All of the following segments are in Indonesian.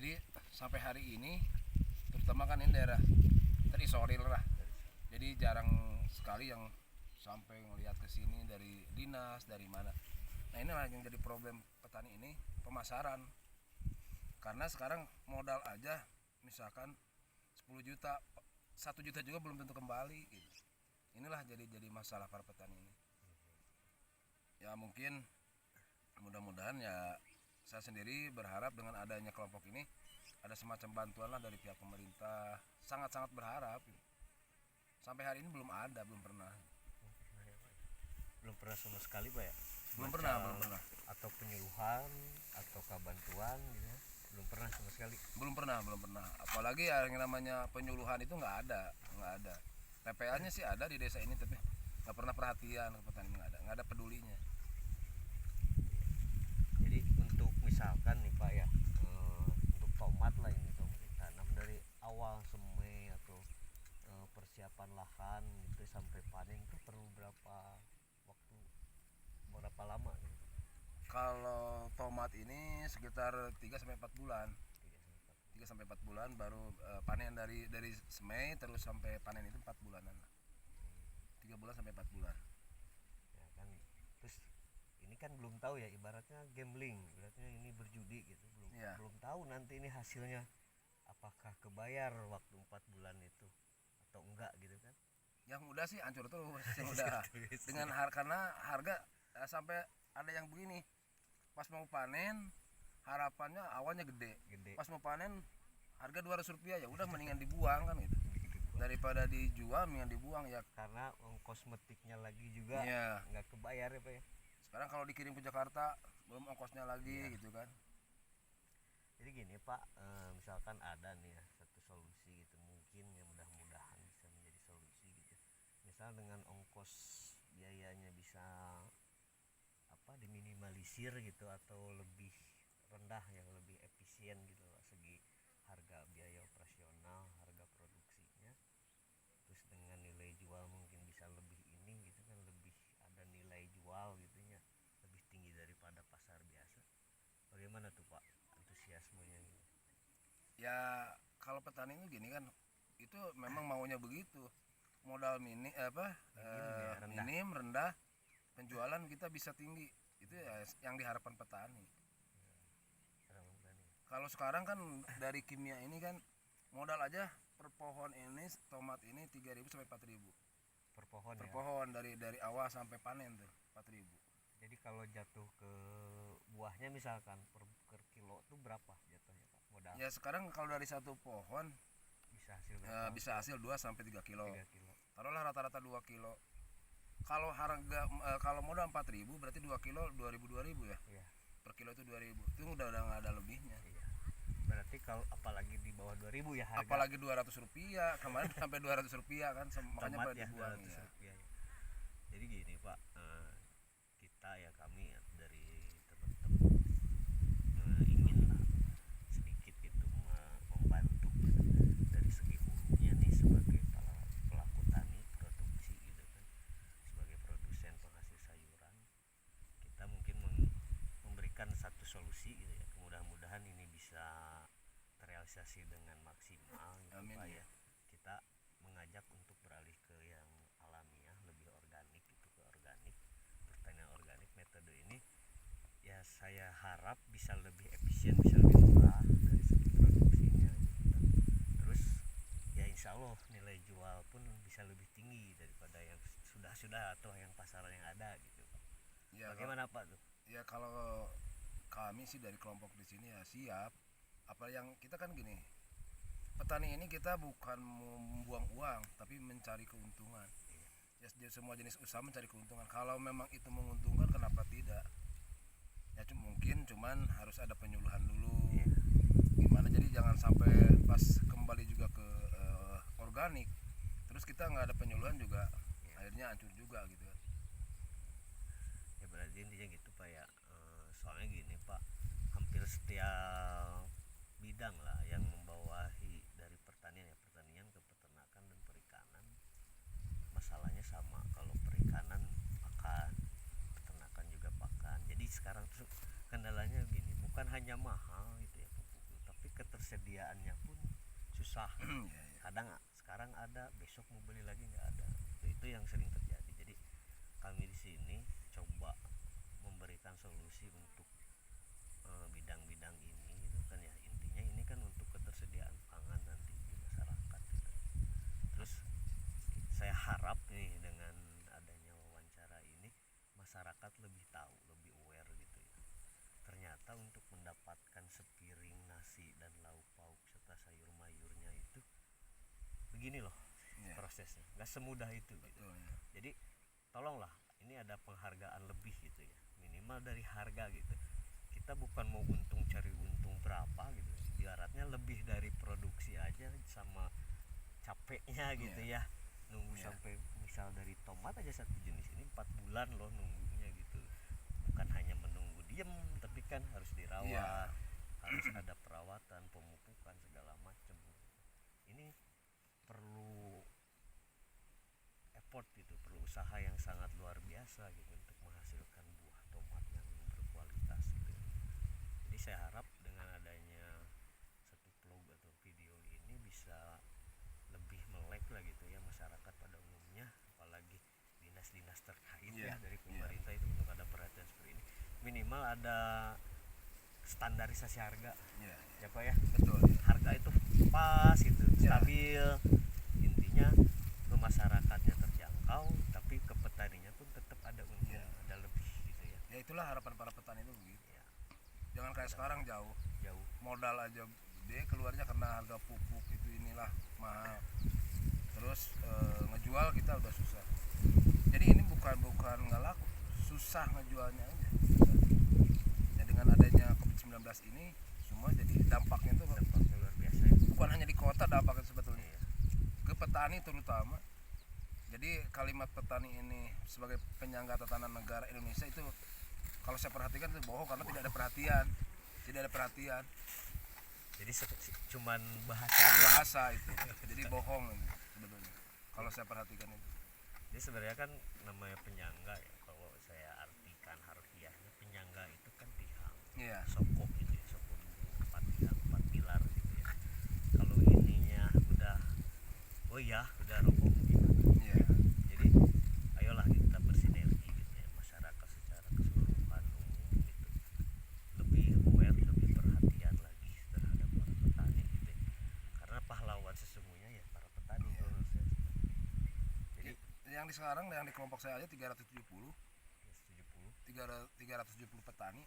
Jadi sampai hari ini terutama kan ini daerah terisolir lah, jadi jarang sekali yang sampai ngelihat ke sini dari dinas dari mana. Nah inilah yang jadi problem petani ini, pemasaran. Karena sekarang modal aja misalkan 10 juta, 1 juta juga belum tentu kembali gitu. Inilah jadi masalah para petani ini. Ya mungkin mudah-mudahan ya, saya sendiri berharap dengan adanya kelompok ini ada semacam bantuan lah dari pihak pemerintah. Sangat-sangat berharap. Sampai hari ini belum ada, belum pernah. Belum pernah sama sekali Pak ya? Belum pernah. Atau penyuluhan atau bantuan gitu ya? Belum pernah sama sekali. Belum pernah. Apalagi yang namanya penyuluhan itu nggak ada. PPA-nya sih ada di desa ini, tapi nggak pernah perhatian ke petani, nggak ada pedulinya. Jadi untuk misalkan nih Pak ya, untuk tomat lah ini tanam dari awal semai atau persiapan lahan itu sampai panen itu perlu berapa waktu, berapa lama gitu? Kalau tomat ini sekitar 3-4 bulan. 3-4 bulan baru panen dari semai terus sampai panen itu 4 bulanan. 3 bulan sampai 4 bulan. Ya kan, terus ini kan belum tahu ya, ibaratnya gambling, ibaratnya ini berjudi gitu, belum tahu nanti ini hasilnya apakah kebayar waktu 4 bulan itu atau enggak gitu kan. Yang udah sih hancur terus, yang udah dengan karena harga sampai ada yang begini, pas mau panen harapannya awalnya gede. Pas mau panen harga Rp200, ya udah mendingan dibuang kan gitu. Daripada dijual mendingan dibuang ya, karena ongkos metiknya lagi juga nggak kebayar ya Pak ya. Sekarang kalau dikirim ke Jakarta belum ongkosnya lagi gitu kan. Jadi gini Pak, misalkan ada nih ya satu solusi gitu, mungkin ya mudah-mudahan bisa menjadi solusi gitu. Misal dengan ongkos biayanya bisa diminimalisir gitu, atau lebih rendah, yang lebih efisien gitu loh, segi harga biaya operasional, harga produksinya, terus dengan nilai jual mungkin bisa lebih ini gitu kan, lebih ada nilai jual gitunya lebih tinggi daripada pasar biasa. Bagaimana tuh Pak antusiasmenya gitu? Ya kalau petani itu gini kan, itu memang maunya begitu, modal minim rendah, penjualan kita bisa tinggi, itu ya yang diharapkan petani. Kalau sekarang kan dari kimia ini kan modal aja per pohon ini tomat ini 3.000 sampai 4.000 per pohon per ya? pohon, dari awal sampai panen tuh 4.000. Jadi kalau jatuh ke buahnya misalkan per kilo tuh berapa jatuhnya Pak modal? Ya sekarang kalau dari satu pohon bisa hasil berapa? Bisa hasil 2 sampai 3 kilo. 3 kilo. Taruhlah rata-rata 2 kilo. Kalau harga kalau modal 4.000 berarti 2 kilo 2.000 ya. Iya. Per kilo itu 2.000. Itu udah nggak ada lebihnya. Iya. Berarti kalau apalagi di bawah 2.000 ya harga. Apalagi Rp200, kemarin sampai Rp200 kan, makanya pada dibuang ya. Rupiah. Jadi gini Pak, kita ya, kami dari teman-teman ingin sedikit gitu membantu dari segi hulunya nih, sebagai pelaku tani produksi gitu kan, sebagai produsen penghasil sayuran, kita mungkin memberikan satu solusi gitu ya. Mudah-mudahan ini bisa terrealisasi dengan maksimal gitu. Amin. Pak ya, kita mengajak untuk beralih ke yang alamiah, lebih organik gitu, ke organik, pertanian organik. Metode ini ya saya harap bisa lebih efisien, bisa lebih murah dari segi produksinya gitu. Terus ya insya Allah nilai jual pun bisa lebih tinggi daripada yang sudah atau yang pasaran yang ada gitu Pak. Ya, bagaimana Pak tuh? Ya kalau kami sih dari kelompok di sini ya siap. Apa yang kita kan gini, petani ini kita bukan membuang uang tapi mencari keuntungan. Ya semua jenis usaha mencari keuntungan. Kalau memang itu menguntungkan kenapa tidak? Ya cuman harus ada penyuluhan dulu. Gimana, jadi jangan sampai pas kembali juga ke organik terus kita nggak ada penyuluhan juga, akhirnya hancur juga gitu. Ya berarti intinya gitu Pak ya. Soalnya gini Pak, hampir setiap bidang lah yang membawahi dari pertanian ke peternakan dan perikanan, masalahnya sama. Kalau perikanan pakan, peternakan juga pakan. Jadi sekarang tuh kendalanya gini, bukan hanya mahal gitu ya pupuk, tapi ketersediaannya pun susah. Iya, iya. Kadang sekarang ada, besok mau beli lagi nggak ada. Itu yang sering terjadi. Jadi kami di sini coba memberikan solusi untuk bidang-bidang ini gitu kan ya. Intinya ini kan untuk ketersediaan pangan nanti di masyarakat gitu. Terus saya harap nih dengan adanya wawancara ini masyarakat lebih tahu, lebih aware gitu ya. Ternyata untuk mendapatkan sepiring nasi dan lauk pauk serta sayur mayurnya itu begini loh Iya. prosesnya, nggak semudah itu gitu. Betul, ya. Jadi tolonglah, ini ada penghargaan lebih gitu ya, minimal dari harga gitu. Kita bukan mau untung, cari untung berapa gitu, ibaratnya lebih dari produksi aja sama capeknya gitu ya, nunggu Iya. sampai misal dari tomat aja satu jenis ini 4 bulan loh nunggunya gitu. Bukan hanya menunggu diem, tapi kan harus dirawat, Iya. harus ada perawatan, pemupukan segala macam. Ini perlu effort gitu, perlu usaha yang sangat luar biasa gitu untuk menghasilkan buah tomat yang berkualitas gitu. Jadi saya harap dengan adanya satu vlog atau video ini bisa lebih melek lah gitu ya masyarakat pada umumnya, apalagi dinas-dinas terkait ya Iya, dari iya. pemerintah itu untuk ada perhatian seperti ini. Minimal ada standarisasi harga Iya, ya Pak ya. betul, ya. Harga itu pas gitu, Ya. stabil. Intinya ke masyarakatnya terjangkau, tapi ke petaninya pun tetap ada untung, Ya. ada lebih gitu ya. Ya itulah harapan para petani itu begitu. Ya, Jangan kayak sekarang jauh, jauh. modal aja gede keluarnya karena harga pupuk itu inilah mahal. Terus ngejual kita udah susah. Jadi ini bukan nggak laku, susah ngejualnya aja. Ya dengan adanya COVID-19 ini semua jadi dampaknya itu Dampaknya luar biasa ya. bukan hanya di kota dampaknya sebetulnya, Iya. ke petani terutama. Jadi kalimat petani ini sebagai penyangga tatanan negara Indonesia itu kalau saya perhatikan itu bohong karena tidak ada perhatian, Jadi cuman bahasa. itu jadi bohong ini sebetulnya kalau saya perhatikan itu. Jadi sebenarnya kan namanya penyangga ya, kalau saya artikan harfiahnya penyangga itu kan tiang, Iya, sokok gitu ya, sokok empat tiang, 4 pilar gitu ya. Kalau ininya udah udah roboh gimana? iya, Jadi ayolah kita bersinergi gitu ya, masyarakat secara keseluruhan umum gitu, lebih aware, lebih perhatian lagi terhadap para petani gitu ya. Karena pahlawan sesungguhnya ya para petani. Iya. Menurut saya. Jadi yang di sekarang yang di kelompok saya aja 370 ya, 370 petani.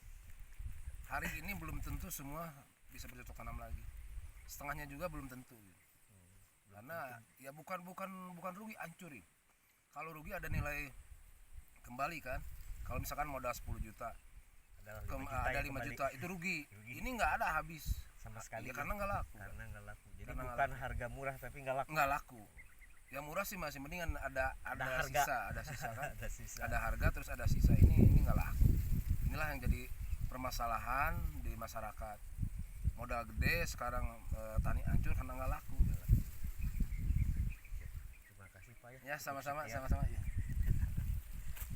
Hari ini belum tentu semua bisa bercocok tanam lagi. Setengahnya juga belum tentu. Karena ya bukan rugi, hancurin. Kalau rugi ada nilai kembali kan. Kalau misalkan modal 10 juta, ada ada 5 juta itu rugi. Ini nggak ada habis. sama sekali Ya, karena nggak laku. karena nggak laku. Jadi Karena nggak bukan harga murah tapi nggak laku. Nggak laku. Yang murah sih masih mendingan ada harga. sisa kan. Ada sisa. Ada harga terus ada sisa. Ini nggak laku. Inilah yang jadi permasalahan di masyarakat. Modal gede sekarang tani hancur karena nggak laku. Terima kasih Pak ya. Ya sama-sama Sekian. sama-sama ya.